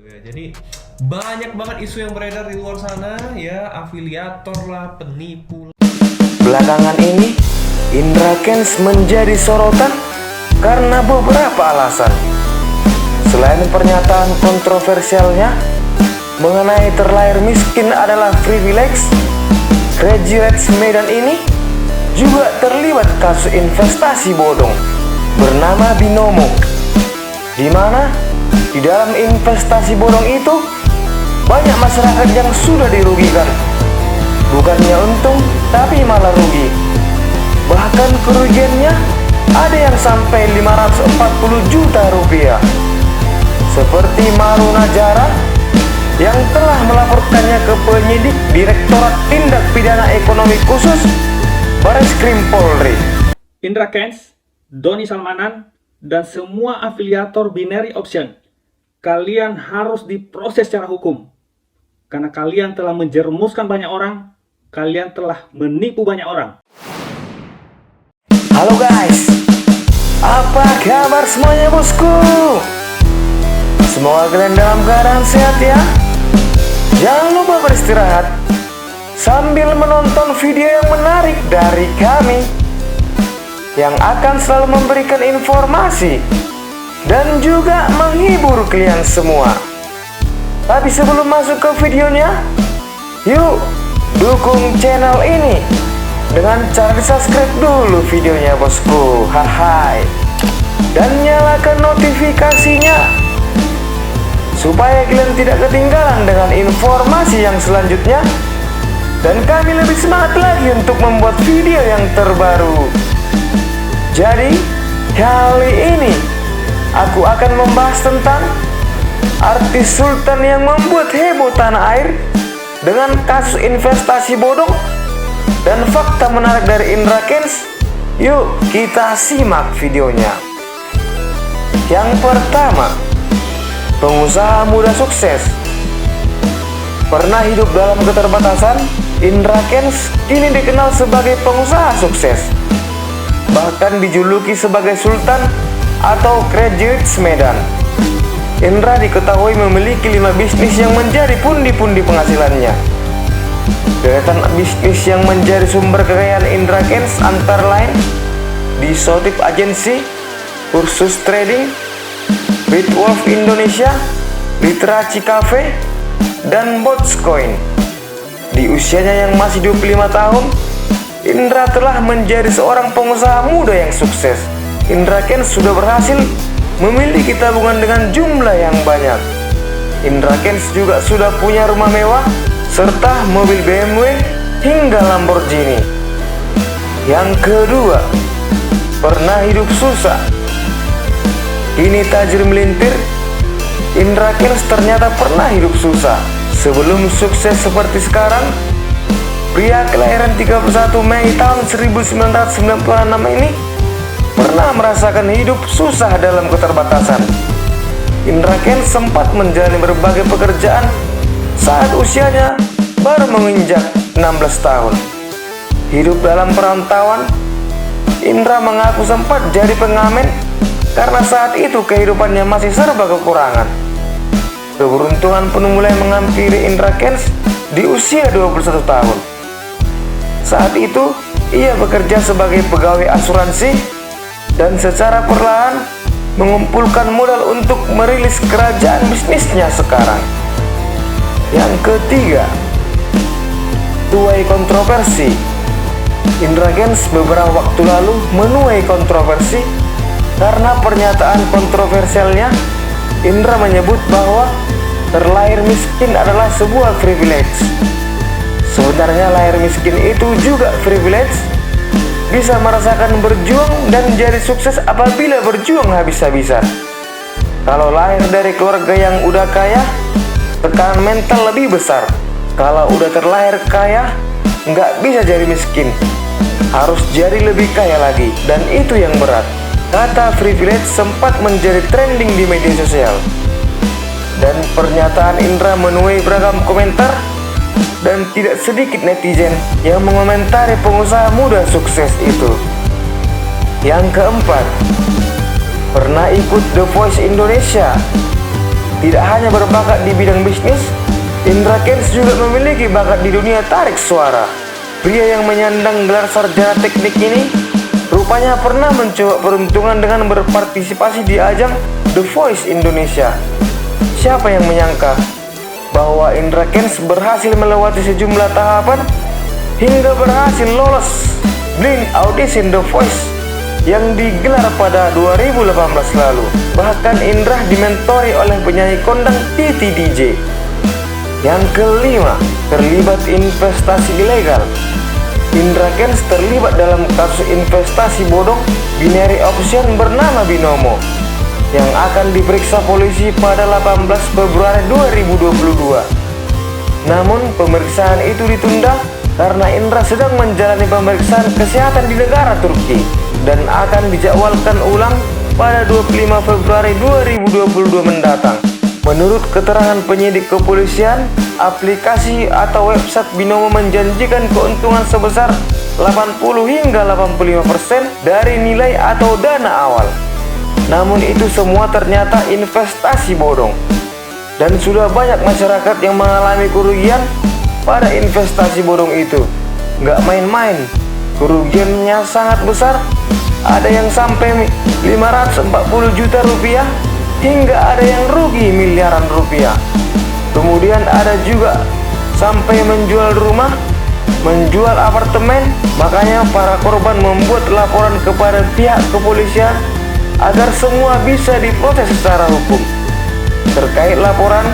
Ya, jadi banyak banget isu yang beredar di luar sana ya, afiliator lah, penipu. Belakangan ini, Indra Kents menjadi sorotan karena beberapa alasan. Selain pernyataan kontroversialnya mengenai terlahir miskin adalah privilege, graduates Medan ini juga terlibat kasus investasi bodong bernama Binomo, di mana di dalam investasi bodong itu banyak masyarakat yang sudah dirugikan. Bukannya untung, tapi malah rugi. Bahkan kerugiannya ada yang sampai 540 juta rupiah. Seperti Maru Najara yang telah melaporkannya ke penyidik Direktorat Tindak Pidana Ekonomi Khusus Bareskrim Polri. Indra Kents, Doni Salmanan, dan semua afiliator binary option, kalian harus diproses secara hukum. Karena kalian telah menjerumuskan banyak orang, kalian telah menipu banyak orang. Halo guys, apa kabar semuanya bosku? Semoga kalian dalam keadaan sehat ya. Jangan lupa beristirahat sambil menonton video yang menarik dari kami yang akan selalu memberikan informasi dan juga menghibur kalian semua. Tapi sebelum masuk ke videonya, yuk dukung channel ini dengan cara di subscribe dulu videonya bosku. Hai. Dan nyalakan notifikasinya supaya kalian tidak ketinggalan dengan informasi yang selanjutnya. Dan kami lebih semangat lagi untuk membuat video yang terbaru. Jadi kali ini aku akan membahas tentang artis Sultan yang membuat heboh tanah air dengan kasus investasi bodong dan fakta menarik dari Indra Kents. Yuk kita simak videonya. Yang pertama, pengusaha muda sukses. Pernah hidup dalam keterbatasan, Indra Kents kini dikenal sebagai pengusaha sukses. Bahkan dijuluki sebagai Sultan atau Graduates Medan. Indra diketahui memiliki 5 bisnis yang menjadi pundi-pundi penghasilannya. Deretan bisnis yang menjadi sumber kekayaan Indra Kents antara lain Disotip Agency, Kursus Trading, Bitwolf Indonesia, Literacy Cafe, dan Botscoin. Di usianya yang masih 25 tahun, Indra telah menjadi seorang pengusaha muda yang sukses. Indra Kents sudah berhasil memiliki tabungan dengan jumlah yang banyak. Indra Kents juga sudah punya rumah mewah serta mobil BMW hingga Lamborghini. Yang kedua, pernah hidup susah, kini tajir melintir. Indra Kents ternyata pernah hidup susah. Sebelum sukses seperti sekarang, pria kelahiran 31 Mei tahun 1996 ini pernah merasakan hidup susah dalam keterbatasan. Indra Kents sempat menjalani berbagai pekerjaan saat usianya baru menginjak 16 tahun. Hidup dalam perantauan, Indra mengaku sempat jadi pengamen karena saat itu kehidupannya masih serba kekurangan. Keberuntungan pun mulai menghampiri Indra Kents di usia 21 tahun. Saat itu, ia bekerja sebagai pegawai asuransi dan secara perlahan mengumpulkan modal untuk merilis kerajaan bisnisnya sekarang. Yang ketiga, tuai kontroversi. Indra Kents beberapa waktu lalu menuai kontroversi karena pernyataan kontroversialnya. Indra menyebut bahwa terlahir miskin adalah sebuah privilege. Sebenarnya lahir miskin itu juga privilege. Bisa merasakan berjuang dan jadi sukses apabila berjuang habis-habisan. Kalau lahir dari keluarga yang udah kaya, tekanan mental lebih besar. Kalau udah terlahir kaya, nggak bisa jadi miskin, harus jadi lebih kaya lagi, dan itu yang berat. Kata privilege sempat menjadi trending di media sosial. Dan pernyataan Indra menuai beragam komentar, dan tidak sedikit netizen yang mengomentari pengusaha muda sukses itu. Yang keempat, pernah ikut The Voice Indonesia. Tidak hanya berbakat di bidang bisnis, Indra Kents juga memiliki bakat di dunia tarik suara. Pria yang menyandang gelar sarjana teknik ini rupanya pernah mencoba peruntungan dengan berpartisipasi di ajang The Voice Indonesia. Siapa yang menyangka bahwa Indra Kents berhasil melewati sejumlah tahapan hingga berhasil lolos Blind Audition The Voice yang digelar pada 2018 lalu. Bahkan Indra dimentori oleh penyanyi kondang Titi DJ. Yang kelima, terlibat investasi ilegal. Indra Kents terlibat dalam kasus investasi bodong binary option bernama Binomo yang akan diperiksa polisi pada 18 Februari 2022. Namun pemeriksaan itu ditunda karena Indra sedang menjalani pemeriksaan kesehatan di negara Turki dan akan dijadwalkan ulang pada 25 Februari 2022 mendatang. Menurut keterangan penyidik kepolisian, aplikasi atau website Binomo menjanjikan keuntungan sebesar 80 hingga 85% dari nilai atau dana awal. Namun itu semua ternyata investasi bodong. Dan sudah banyak masyarakat yang mengalami kerugian pada investasi bodong itu. Nggak main-main, kerugiannya sangat besar. Ada yang sampai 540 juta rupiah hingga ada yang rugi miliaran rupiah. Kemudian ada juga sampai menjual rumah, menjual apartemen. Makanya para korban membuat laporan kepada pihak kepolisian agar semua bisa diproses secara hukum. Terkait laporan,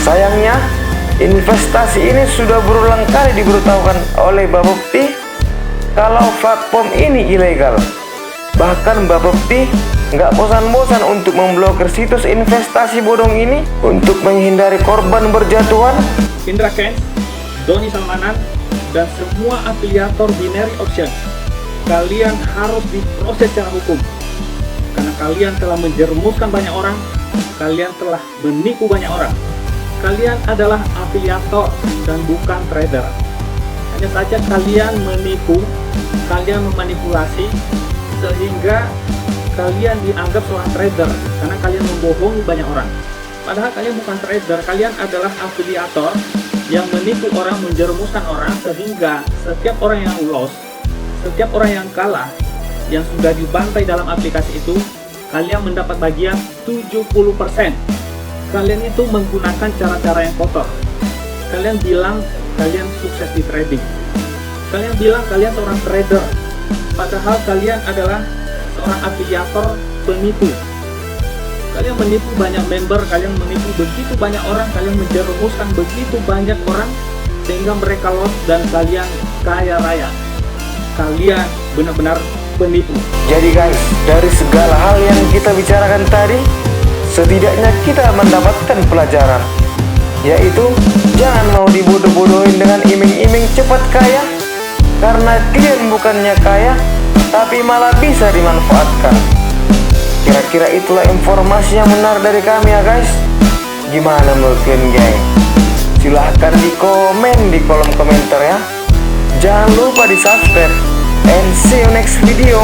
sayangnya investasi ini sudah berulang kali diberitahukan oleh Bapepti kalau platform ini ilegal. Bahkan Bapepti nggak bosan-bosan untuk memblokir situs investasi bodong ini untuk menghindari korban berjatuhan. Indra Kents, Doni Salmanan, dan semua afiliator binary option, kalian harus diproses secara hukum karena kalian telah menjerumuskan banyak orang, kalian telah menipu banyak orang. Kalian adalah afiliator dan bukan trader. Hanya saja kalian menipu, kalian memanipulasi sehingga kalian dianggap seorang trader karena kalian membohongi banyak orang. Padahal kalian bukan trader, kalian adalah afiliator yang menipu orang, menjerumuskan orang, sehingga setiap orang yang loss, setiap orang yang kalah, yang sudah dibantai dalam aplikasi itu, kalian mendapat bagian 70%. Kalian itu menggunakan cara-cara yang kotor. Kalian bilang kalian sukses di trading. Kalian bilang kalian seorang trader, padahal kalian adalah seorang afiliator penipu. Kalian menipu banyak member, kalian menipu begitu banyak orang, kalian menjerumuskan begitu banyak orang sehingga mereka loss dan kalian kaya raya. Kalian benar-benar penipu. Jadi guys, dari segala hal yang kita bicarakan tadi, setidaknya kita mendapatkan pelajaran, yaitu jangan mau dibodoh-bodohin dengan iming-iming cepat kaya, karena kalian bukannya kaya tapi malah bisa dimanfaatkan. Kira-kira itulah informasi yang benar dari kami ya guys. Gimana menurut kalian geng? Silahkan di komen di kolom komentar ya. Jangan lupa di subscribe. And see you next video.